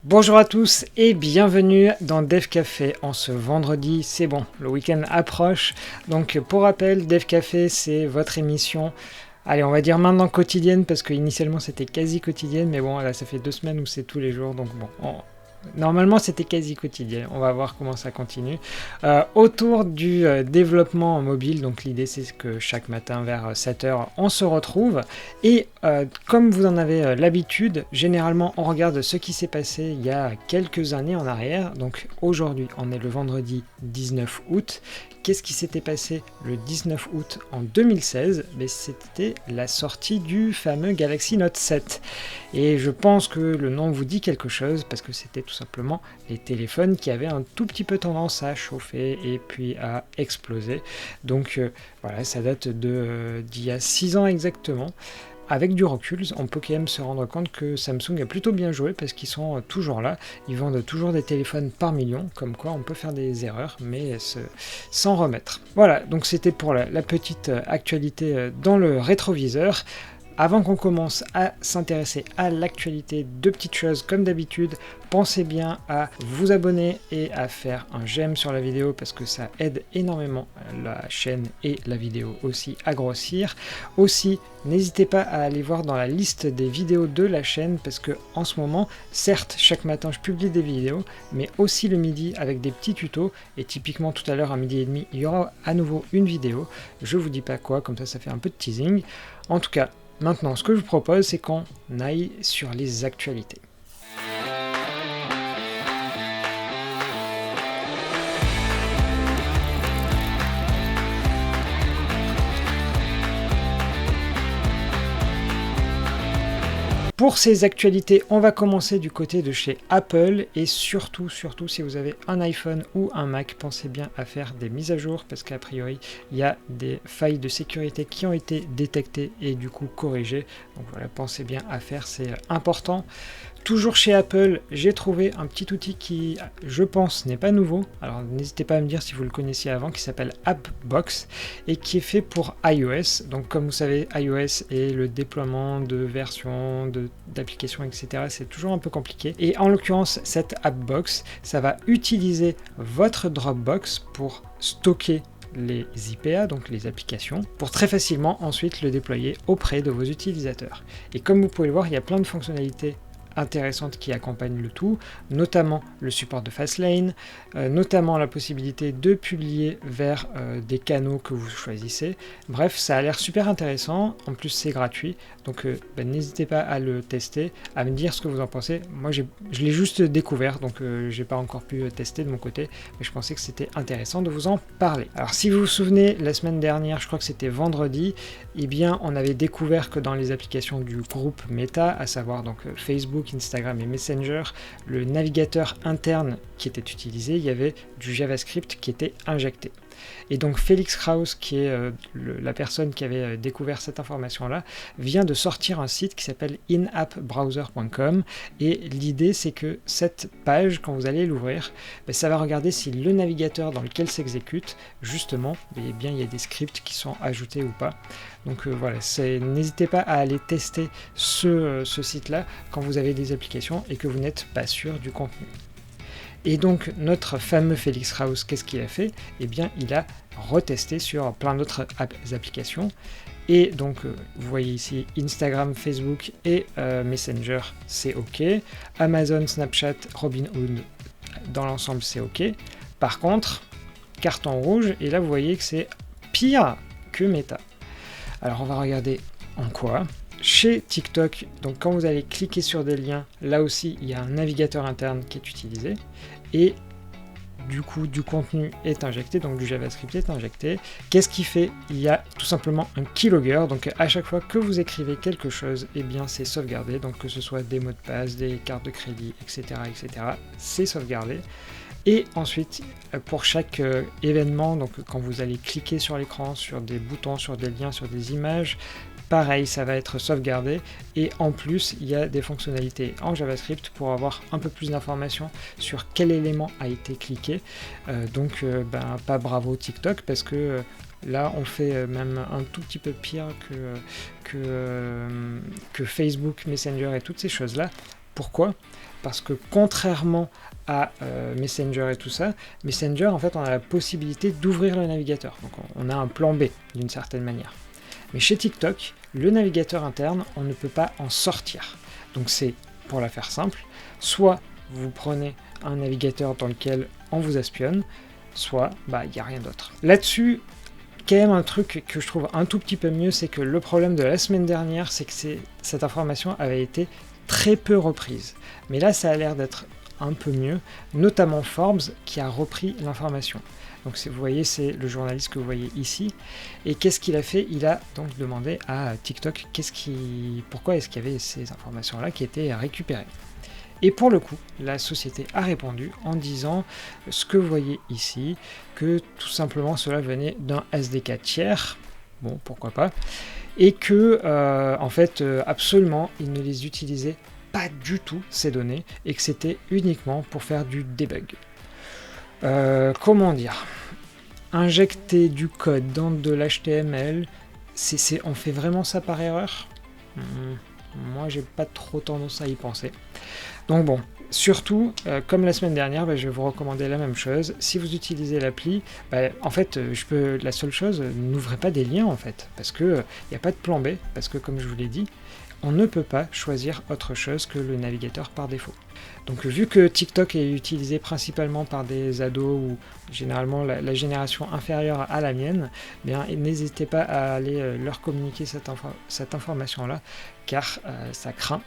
Bonjour à tous et bienvenue dans Dev Café en ce vendredi. C'est bon, le week-end approche. Donc pour rappel, Dev Café c'est votre émission, allez on va dire maintenant quotidienne parce que initialement c'était quasi quotidienne, mais bon là ça fait 2 semaines où c'est tous les jours, donc bon... Normalement, c'était quasi quotidien. On va voir comment ça continue. Autour du développement mobile, donc l'idée c'est que chaque matin vers 7h, on se retrouve. Et comme vous en avez l'habitude, généralement on regarde ce qui s'est passé il y a quelques années en arrière. Donc aujourd'hui, on est le vendredi 19 août. Qu'est-ce qui s'était passé le 19 août en 2016 ? C'était la sortie du fameux Galaxy Note 7. Et je pense que le nom vous dit quelque chose parce que c'était tout simplement les téléphones qui avaient un tout petit peu tendance à chauffer et puis à exploser. Donc voilà, ça date d'il y a 6 ans exactement. Avec du recul, on peut quand même se rendre compte que Samsung a plutôt bien joué parce qu'ils sont toujours là. Ils vendent toujours des téléphones par million, comme quoi on peut faire des erreurs, mais s'en remettre. Voilà, donc c'était pour la petite actualité dans le rétroviseur. Avant qu'on commence à s'intéresser à l'actualité, 2 petites choses comme d'habitude, pensez bien à vous abonner et à faire un j'aime sur la vidéo parce que ça aide énormément la chaîne et la vidéo aussi à grossir. Aussi, n'hésitez pas à aller voir dans la liste des vidéos de la chaîne parce que en ce moment, certes, chaque matin je publie des vidéos, mais aussi le midi avec des petits tutos et typiquement tout à l'heure à 12h30, il y aura à nouveau une vidéo. Je vous dis pas quoi, comme ça fait un peu de teasing. En tout cas, maintenant, ce que je vous propose, c'est qu'on aille sur les actualités. Pour ces actualités, on va commencer du côté de chez Apple et surtout si vous avez un iPhone ou un Mac, pensez bien à faire des mises à jour parce qu'a priori, il y a des failles de sécurité qui ont été détectées et du coup corrigées. Donc voilà, pensez bien à faire, c'est important. Toujours chez Apple, j'ai trouvé un petit outil qui, je pense, n'est pas nouveau. Alors n'hésitez pas à me dire si vous le connaissiez avant, qui s'appelle AppBox et qui est fait pour iOS. Donc comme vous savez, iOS et le déploiement de versions, d'applications, etc. c'est toujours un peu compliqué. Et en l'occurrence, cette AppBox, ça va utiliser votre Dropbox pour stocker les IPA, donc les applications, pour très facilement ensuite le déployer auprès de vos utilisateurs. Et comme vous pouvez le voir, il y a plein de fonctionnalités intéressantes qui accompagnent le tout, notamment le support de Fastlane, notamment la possibilité de publier vers des canaux que vous choisissez. Bref, ça a l'air super intéressant, en plus c'est gratuit, donc n'hésitez pas à le tester, à me dire ce que vous en pensez. Moi je l'ai juste découvert, donc j'ai pas encore pu tester de mon côté, mais je pensais que c'était intéressant de vous en parler. Alors si vous vous souvenez, la semaine dernière, je crois que c'était vendredi, eh bien on avait découvert que dans les applications du groupe Meta, à savoir donc Facebook, Instagram et Messenger, le navigateur interne qui était utilisé, il y avait du JavaScript qui était injecté. Et donc Felix Krause, qui est la personne qui avait découvert cette information-là, vient de sortir un site qui s'appelle inappbrowser.com et l'idée c'est que cette page, quand vous allez l'ouvrir, ça va regarder si le navigateur dans lequel s'exécute, justement, eh bien, il y a des scripts qui sont ajoutés ou pas. Donc voilà, n'hésitez pas à aller tester ce site-là quand vous avez des applications et que vous n'êtes pas sûr du contenu. Et donc notre fameux Felix Krause, qu'est-ce qu'il a fait ? Eh bien il a retesté sur plein d'autres applications. Et donc vous voyez ici Instagram, Facebook et Messenger, c'est OK. Amazon, Snapchat, Robinhood, dans l'ensemble c'est OK. Par contre, carton rouge, et là vous voyez que c'est pire que Meta. Alors on va regarder en quoi. Chez TikTok, donc quand vous allez cliquer sur des liens, là aussi il y a un navigateur interne qui est utilisé et du coup du contenu est injecté, donc du JavaScript est injecté. Qu'est-ce qu'il fait ? Il y a tout simplement un keylogger, donc à chaque fois que vous écrivez quelque chose, eh bien c'est sauvegardé, donc que ce soit des mots de passe, des cartes de crédit, etc., c'est sauvegardé. Et ensuite, pour chaque événement, donc quand vous allez cliquer sur l'écran, sur des boutons, sur des liens, sur des images, pareil, ça va être sauvegardé et en plus, il y a des fonctionnalités en JavaScript pour avoir un peu plus d'informations sur quel élément a été cliqué. Donc, pas bravo TikTok parce que là, on fait même un tout petit peu pire que Facebook, Messenger et toutes ces choses-là. Pourquoi ? parce que contrairement à Messenger et tout ça, Messenger, en fait, on a la possibilité d'ouvrir le navigateur. Donc on a un plan B, d'une certaine manière. Mais chez TikTok, le navigateur interne, on ne peut pas en sortir. Donc c'est, pour la faire simple, soit vous prenez un navigateur dans lequel on vous espionne, soit il n'y a rien d'autre. Là-dessus, quand même un truc que je trouve un tout petit peu mieux, c'est que le problème de la semaine dernière, c'est que cette information avait été très peu reprise. Mais là, ça a l'air d'être un peu mieux, notamment Forbes qui a repris l'information. Donc vous voyez, c'est le journaliste que vous voyez ici. Et qu'est-ce qu'il a fait? Il a donc demandé à TikTok pourquoi est-ce qu'il y avait ces informations-là qui étaient récupérées. Et pour le coup, la société a répondu en disant ce que vous voyez ici, que tout simplement cela venait d'un SDK tiers, bon pourquoi pas, et que en fait absolument ils ne les utilisaient pas du tout ces données et que c'était uniquement pour faire du debug. Comment dire, injecter du code dans de l'HTML, on fait vraiment ça par erreur? Moi j'ai pas trop tendance à y penser. Donc bon, surtout, comme la semaine dernière, je vais vous recommander la même chose. Si vous utilisez l'appli, en fait, la seule chose, n'ouvrez pas des liens en fait, parce que il n'y a pas de plan B, parce que comme je vous l'ai dit, on ne peut pas choisir autre chose que le navigateur par défaut. Donc vu que TikTok est utilisé principalement par des ados ou généralement la génération inférieure à la mienne, n'hésitez pas à aller leur communiquer cette information-là, car ça craint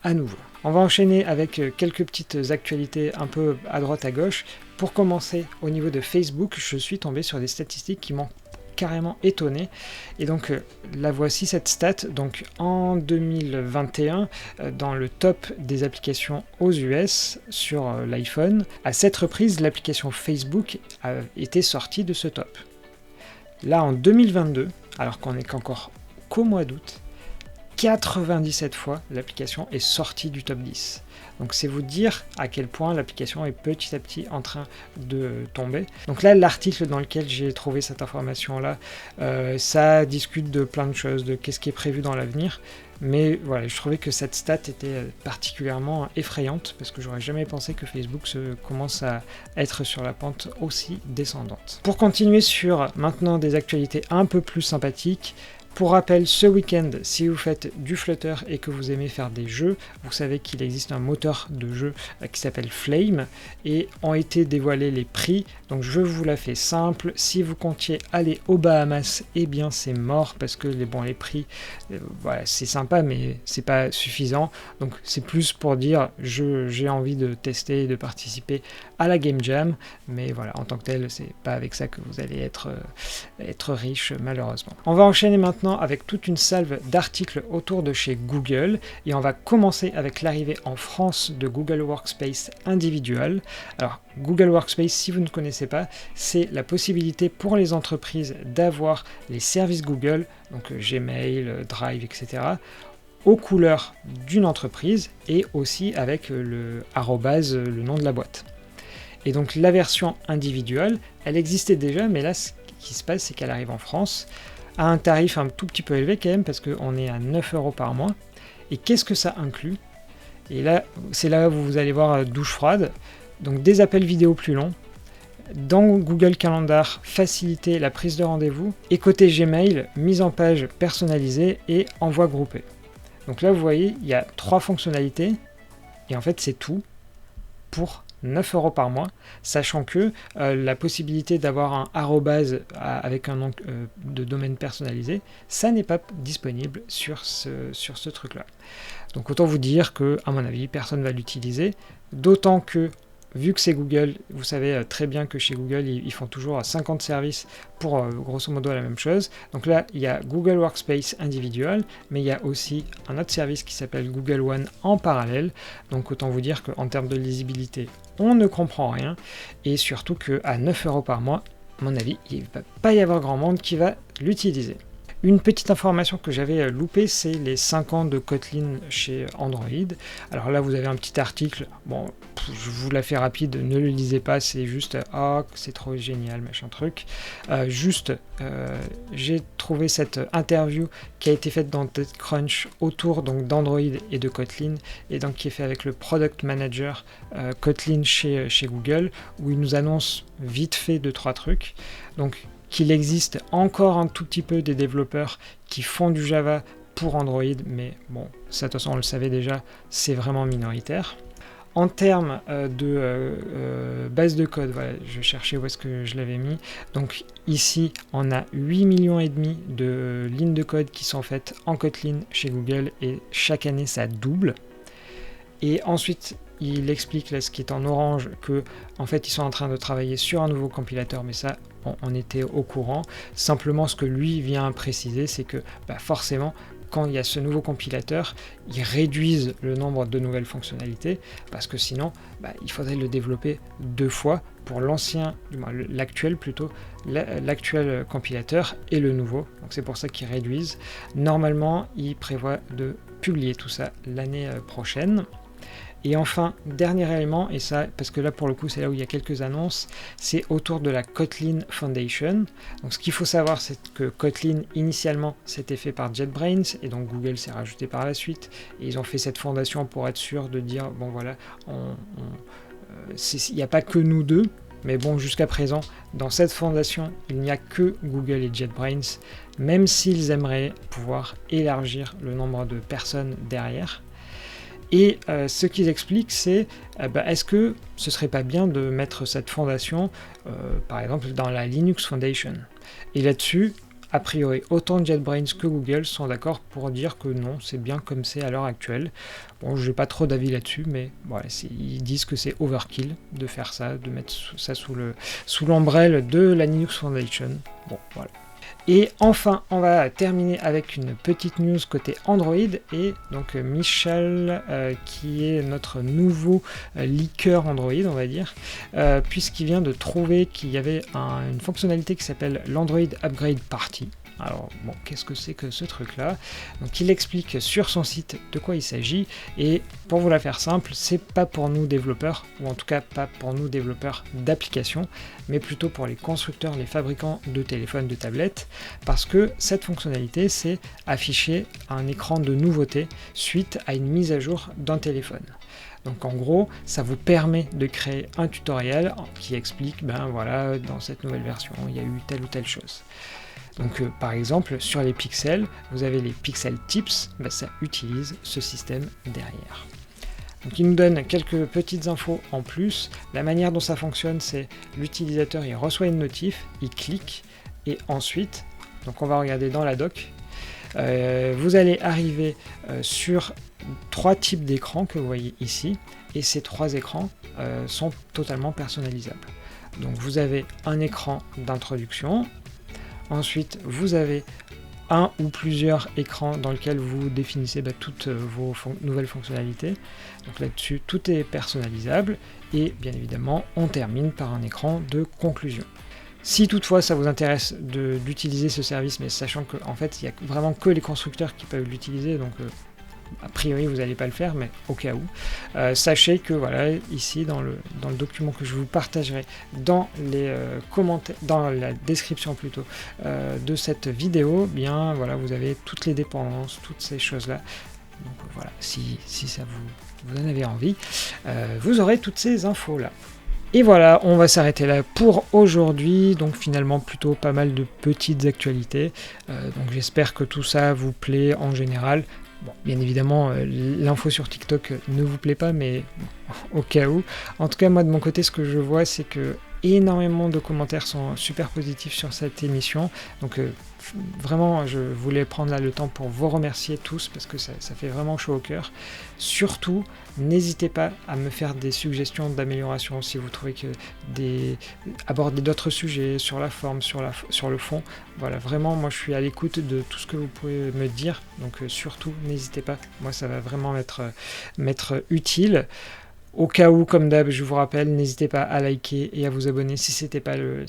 à nouveau. On va enchaîner avec quelques petites actualités un peu à droite à gauche. Pour commencer, au niveau de Facebook, je suis tombé sur des statistiques qui m'ont carrément étonné. Et donc la voici cette stat. Donc en 2021, dans le top des applications aux US sur l'iPhone, à 7 reprises, l'application Facebook a été sortie de ce top. Là en 2022, alors qu'on n'est qu'encore qu'au mois d'août, 97 fois l'application est sortie du top 10. Donc c'est vous dire à quel point l'application est petit à petit en train de tomber. Donc là, l'article dans lequel j'ai trouvé cette information-là, ça discute de plein de choses, de qu'est-ce qui est prévu dans l'avenir. Mais voilà, je trouvais que cette stat était particulièrement effrayante, parce que j'aurais jamais pensé que Facebook commence à être sur la pente aussi descendante. Pour continuer sur maintenant des actualités un peu plus sympathiques, pour rappel, ce week-end, si vous faites du Flutter et que vous aimez faire des jeux, vous savez qu'il existe un moteur de jeu qui s'appelle Flame et ont été dévoilés les prix. Donc je vous la fais simple. Si vous comptiez aller aux Bahamas, eh bien c'est mort parce que les prix, voilà, c'est sympa mais c'est pas suffisant. Donc c'est plus pour dire j'ai envie de tester et de participer à la Game Jam, mais voilà, en tant que tel, c'est pas avec ça que vous allez être riche malheureusement. On va enchaîner maintenant avec toute une salve d'articles autour de chez Google et on va commencer avec l'arrivée en France de Google Workspace individual. Alors Google Workspace, si vous ne connaissez pas, c'est la possibilité pour les entreprises d'avoir les services Google, donc Gmail, Drive, etc., aux couleurs d'une entreprise et aussi avec le arrobase, le nom de la boîte. Et donc la version individuelle, elle existait déjà, mais là ce qui se passe, c'est qu'elle arrive en France à un tarif un tout petit peu élevé quand même, parce qu'on est à 9 € par mois. Et qu'est-ce que ça inclut? Et là, c'est là où vous allez voir douche froide. Donc des appels vidéo plus longs. Dans Google Calendar, faciliter la prise de rendez-vous. Et côté Gmail, mise en page personnalisée et envoi groupé. Donc là, vous voyez, il y a 3 fonctionnalités. Et en fait, c'est tout pour 9 € par mois, sachant que la possibilité d'avoir un arrobase avec un nom de domaine personnalisé, ça n'est pas disponible sur ce truc-là. Donc autant vous dire que, à mon avis, personne ne va l'utiliser, d'autant que, vu que c'est Google, vous savez très bien que chez Google, ils font toujours 50 services pour grosso modo la même chose. Donc là, il y a Google Workspace individual, mais il y a aussi un autre service qui s'appelle Google One en parallèle. Donc autant vous dire qu'en termes de lisibilité, on ne comprend rien. Et surtout qu'à 9 € par mois, à mon avis, il ne va pas y avoir grand monde qui va l'utiliser. Une petite information que j'avais loupée, c'est les 5 ans de Kotlin chez Android. Alors là, vous avez un petit article, bon, je vous la fais rapide, ne le lisez pas, c'est juste « Ah, c'est trop génial, machin truc ». J'ai trouvé cette interview qui a été faite dans TechCrunch autour donc d'Android et de Kotlin, et donc qui est fait avec le Product Manager Kotlin chez Google, où il nous annonce vite fait 2-3 trucs. Donc, qu'il existe encore un tout petit peu des développeurs qui font du Java pour Android, mais bon, ça de toute façon on le savait déjà, c'est vraiment minoritaire. En termes de base de code, voilà, je cherchais où est-ce que je l'avais mis. Donc ici, on a 8,5 millions de lignes de code qui sont faites en Kotlin chez Google, et chaque année ça double. Et ensuite, il explique, là, ce qui est en orange, que en fait ils sont en train de travailler sur un nouveau compilateur, mais ça on était au courant. Simplement, ce que lui vient préciser, c'est que forcément, quand il y a ce nouveau compilateur, ils réduisent le nombre de nouvelles fonctionnalités, parce que sinon il faudrait le développer 2 fois pour l'actuel compilateur et le nouveau. Donc c'est pour ça qu'ils réduisent. Normalement, ils prévoient de publier tout ça l'année prochaine. Et enfin, dernier élément, et ça, parce que là pour le coup c'est là où il y a quelques annonces, c'est autour de la Kotlin Foundation. Donc ce qu'il faut savoir, c'est que Kotlin initialement c'était fait par JetBrains, et donc Google s'est rajouté par la suite, et ils ont fait cette fondation pour être sûr de dire, bon voilà, il n'y a pas que nous deux, mais bon, jusqu'à présent, dans cette fondation, il n'y a que Google et JetBrains, même s'ils aimeraient pouvoir élargir le nombre de personnes derrière. Et ce qu'ils expliquent, c'est est-ce que ce serait pas bien de mettre cette fondation, par exemple, dans la Linux Foundation. Et là-dessus, a priori, autant JetBrains que Google sont d'accord pour dire que non, c'est bien comme c'est à l'heure actuelle. Bon, j'ai pas trop d'avis là-dessus, mais voilà, ils disent que c'est overkill de faire ça, de mettre ça sous l'ombrelle de la Linux Foundation. Bon, voilà. Et enfin, on va terminer avec une petite news côté Android, et donc Michel, qui est notre nouveau leaker Android, on va dire, puisqu'il vient de trouver qu'il y avait une fonctionnalité qui s'appelle l'Android Upgrade Party. Alors bon, qu'est-ce que c'est que ce truc-là? Donc il explique sur son site de quoi il s'agit, et pour vous la faire simple, c'est pas pour nous développeurs, ou en tout cas pas pour nous développeurs d'applications, mais plutôt pour les constructeurs, les fabricants de téléphones, de tablettes, parce que cette fonctionnalité, c'est afficher un écran de nouveauté suite à une mise à jour d'un téléphone. Donc en gros, ça vous permet de créer un tutoriel qui explique, voilà, dans cette nouvelle version, il y a eu telle ou telle chose. Donc par exemple, sur les pixels, vous avez les pixel tips, ça utilise ce système derrière. Donc il nous donne quelques petites infos en plus. La manière dont ça fonctionne, c'est l'utilisateur, il reçoit une notif, il clique, et ensuite, donc on va regarder dans la doc, vous allez arriver sur 3 types d'écrans que vous voyez ici, et ces 3 écrans sont totalement personnalisables. Donc vous avez un écran d'introduction. Ensuite, vous avez un ou plusieurs écrans dans lesquels vous définissez toutes vos nouvelles fonctionnalités. Donc là-dessus, tout est personnalisable, et bien évidemment, on termine par un écran de conclusion. Si toutefois ça vous intéresse d'utiliser ce service, mais sachant qu'en fait, il n'y a vraiment que les constructeurs qui peuvent l'utiliser, donc a priori vous n'allez pas le faire, mais au cas où, sachez que voilà, ici dans le document que je vous partagerai dans les commentaires, dans la description plutôt de cette vidéo, bien voilà, vous avez toutes les dépendances, toutes ces choses là. Donc voilà, si ça vous en avez envie, vous aurez toutes ces infos là. Et voilà, on va s'arrêter là pour aujourd'hui. Donc finalement plutôt pas mal de petites actualités. Donc j'espère que tout ça vous plaît en général. Bon, bien évidemment, l'info sur TikTok ne vous plaît pas, mais au cas où. En tout cas, moi de mon côté, ce que je vois, c'est que énormément de commentaires sont super positifs sur cette émission. Donc vraiment, je voulais prendre là le temps pour vous remercier tous, parce que ça fait vraiment chaud au cœur. Surtout, n'hésitez pas à me faire des suggestions d'amélioration si vous trouvez que aborder d'autres sujets sur la forme, sur le fond. Voilà, vraiment, moi je suis à l'écoute de tout ce que vous pouvez me dire. Donc surtout, n'hésitez pas. Moi, ça va vraiment m'être utile. Au cas où, comme d'hab, je vous rappelle, n'hésitez pas à liker et à vous abonner si c'était pas le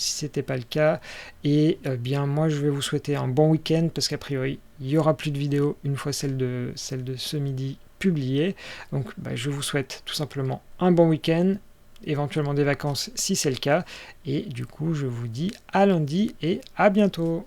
cas. Et bien, moi, je vais vous souhaiter un bon week-end parce qu'a priori, il y aura plus de vidéos une fois celle de ce midi publiée. Donc, je vous souhaite tout simplement un bon week-end, éventuellement des vacances si c'est le cas. Et du coup, je vous dis à lundi et à bientôt.